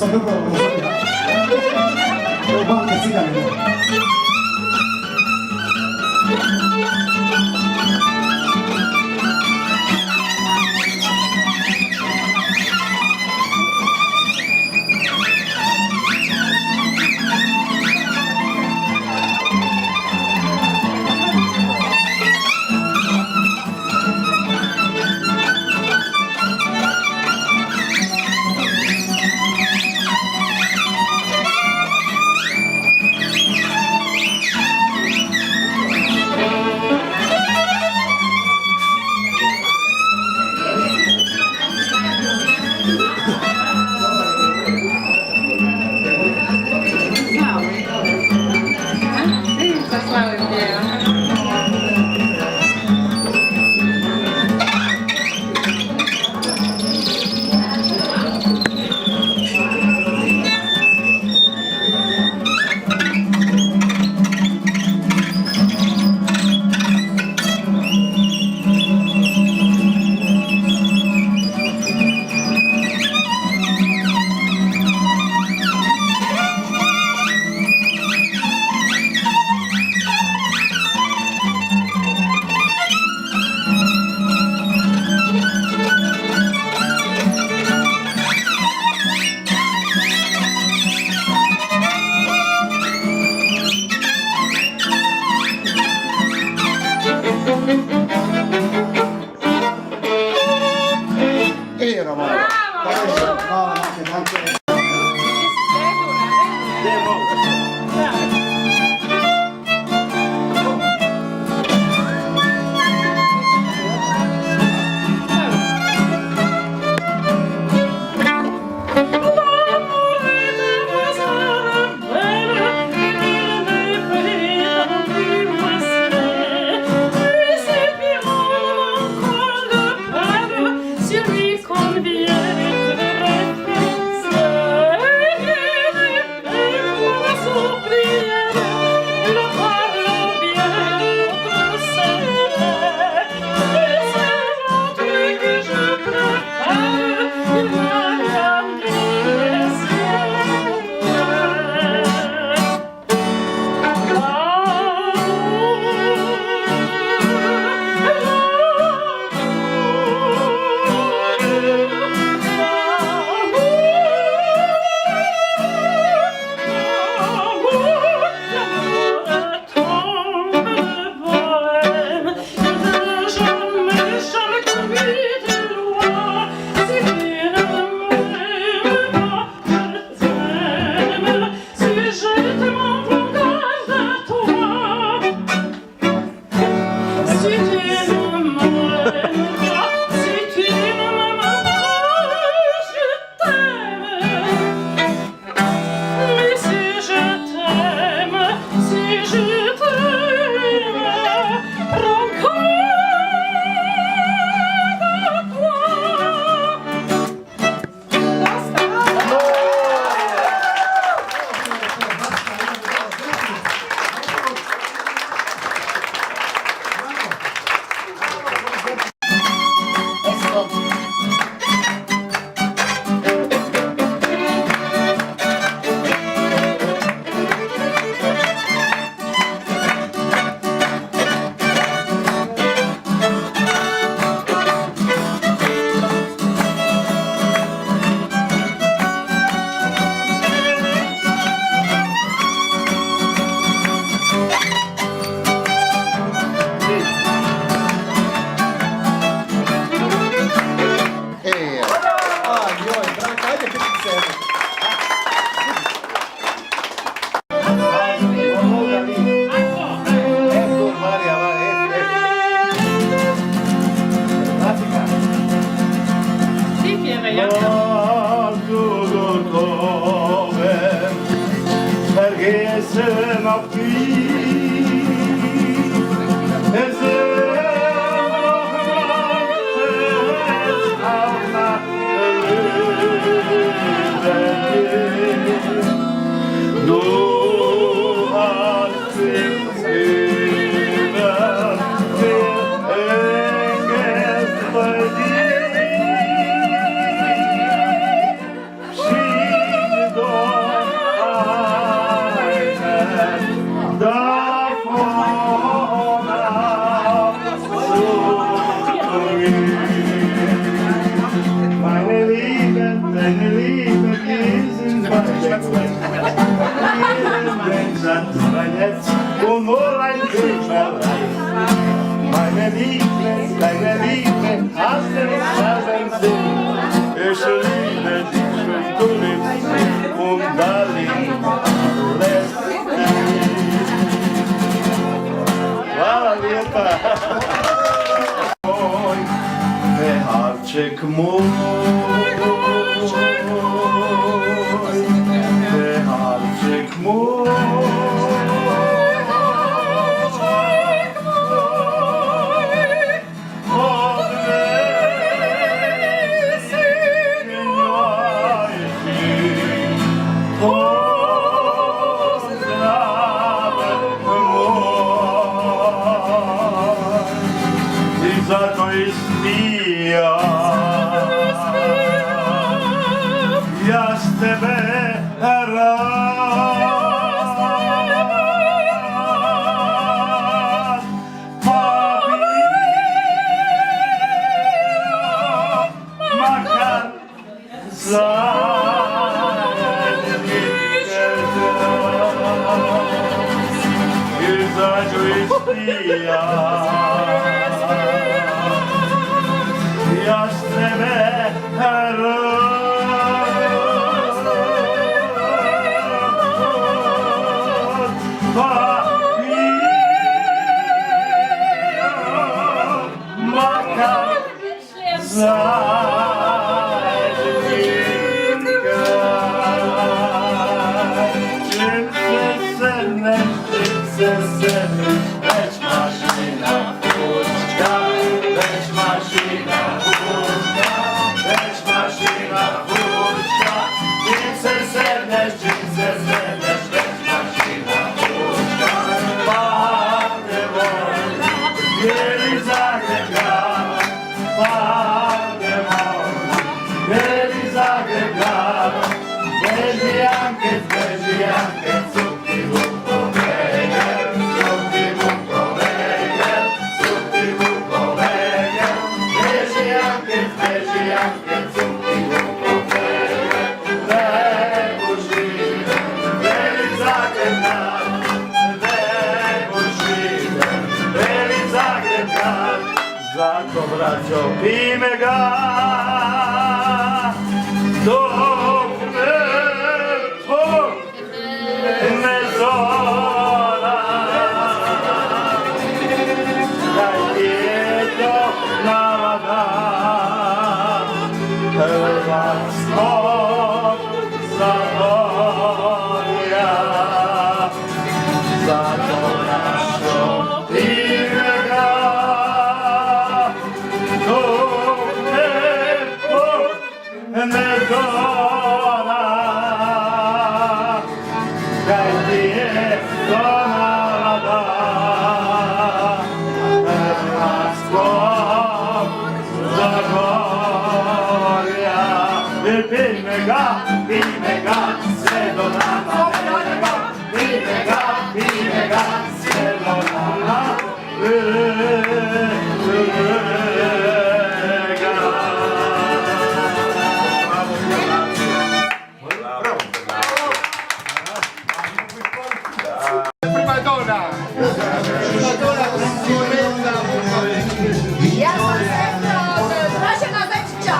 Socorro, lo van a decir a mí. mój, Halczyk mój. Za to ispija, ja s tebe rad, pa bio makar zadnji izađu ispija. Ja s tebe rad, pa bio makar zadnji kraj. Čim se sedneš, već mašina puška, već mašina puška, već mašina puška. Čim se sedneš, već mašina puška. Pavde moj, bijeli Zagreb grad, Pavde moj, bijeli Zagreb grad. Beži Jankec, cukti Vukoveger, cukti Vukoveger, cukti Vukoveger. Beži Jankec, cukti Vukoveger. Nebuši, beli Zagreb grad, nebuši, beli Zagreb grad. Zato, braćo, pime ga, dok ne zora. Kaj ti je to navada hrvatskog Zagorja? Zato našo ime ga, dok ne zora. Kaj ti je to navada hrvatskog Zagorja? Pime ga, sve do nama, pime ga, sve do nama. Ja sam Sestra od Dražena Zečića.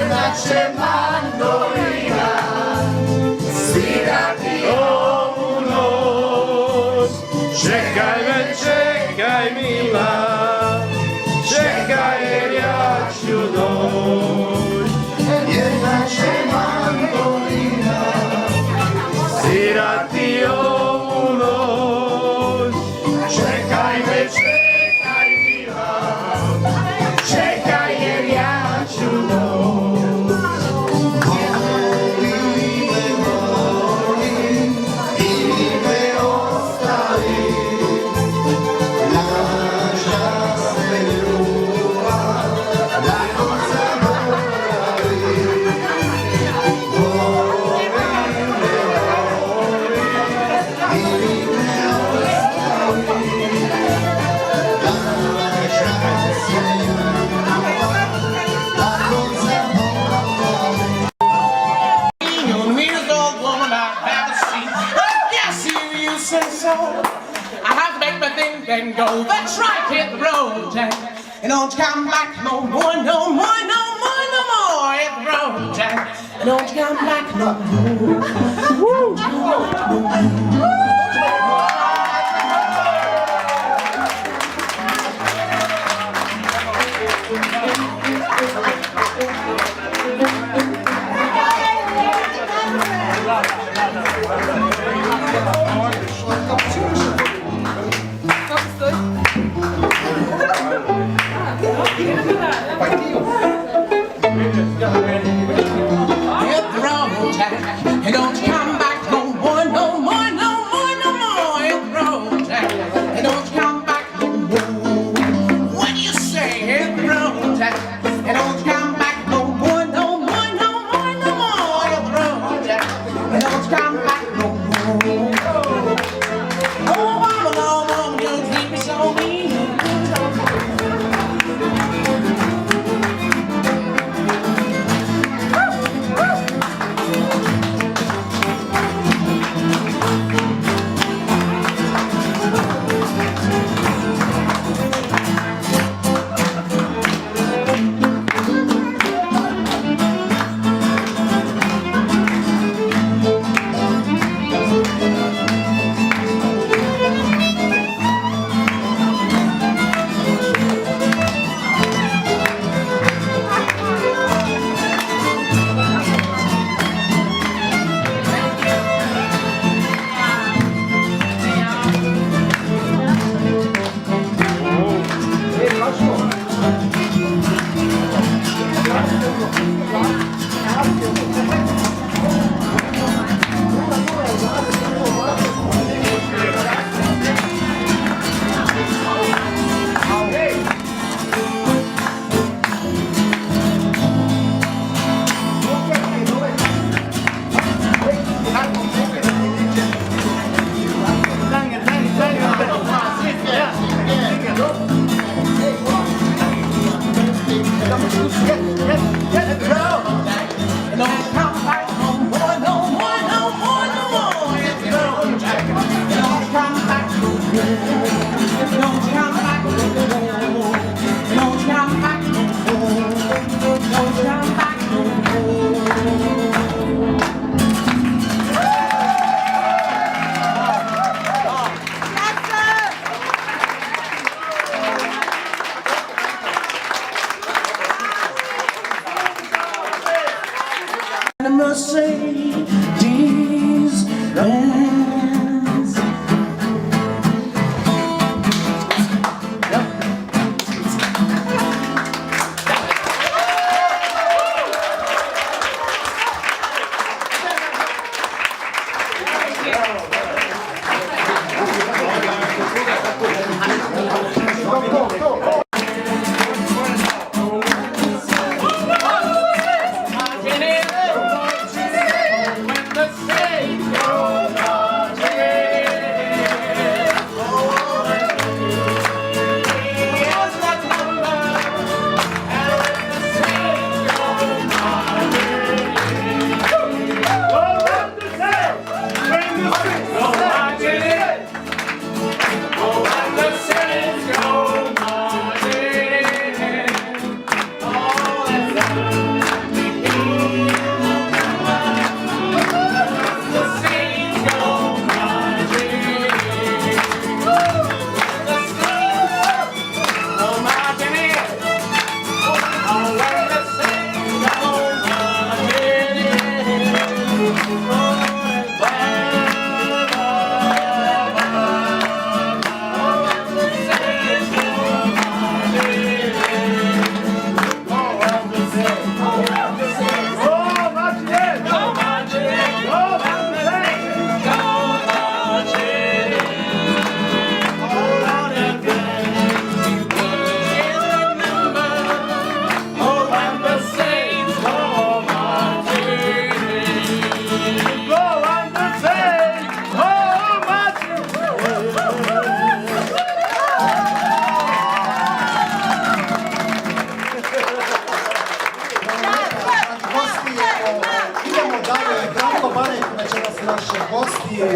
Inače mandolina svirati ovu noć. Čekaj me, čekaj mila, čekaj jer ja ću doć. Inače mandolina Svirati ovu noć. Čekaj me, čekaj mila, čekaj jer ja ću doć. I have to make my thing then go. That's right, hit the road, Jack. And don't you come back no more, no more, no more, no more. Hit the road, Jack. And don't you come back no more. Woo, no more. Hit the road, Jack, and don't you come back no more, no more, no more, no more. Hit the road, Jack, and don't you come back no more. What do you say? Hit the road, Jack, and don't you come back no more, no more, no more, no more. Hit the road, Jack, and don't you come back no more. Oh, mama, oh, mama, you treat me so mean. Mercedes Benz.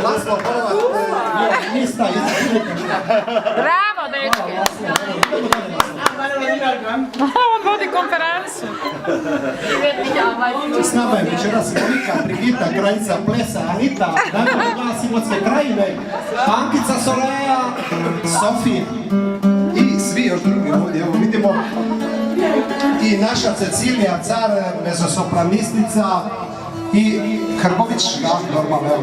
Laslo Horvat, mista iz Bravo, dečke! On vodi konferenciju. S nama je večeras Monika, Brigita, kraljica plesa, Anita, nakon glas Imotske krajine, Ankica Soraja, Sofija i svi još drugi ovdje, evo vidimo. i naša Cecilija Car, mezosopranistica i Hrbović, da, normalno. Evo.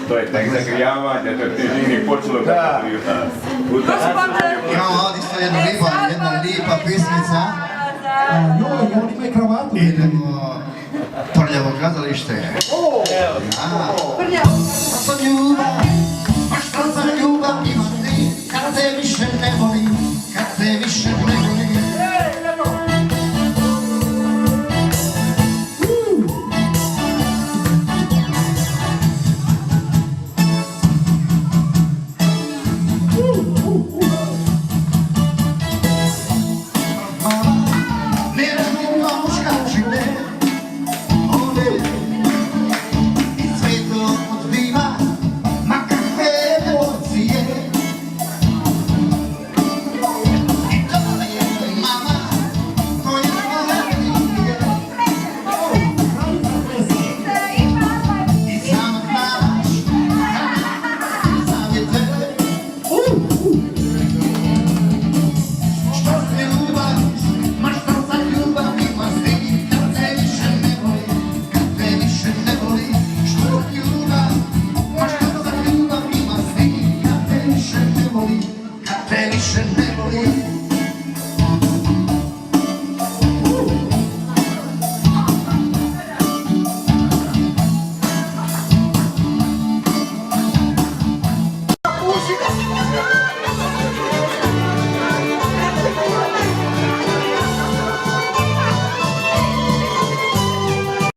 To je tek zagrijavanje, to ti nije počelo da Imamo ovdje isto jedna lipa pismica. Joj, on ima i kravatu. Idemo Prljavo kazalište. Što za ljubav, baš što za ljubav ima ti, kada te više ne voli.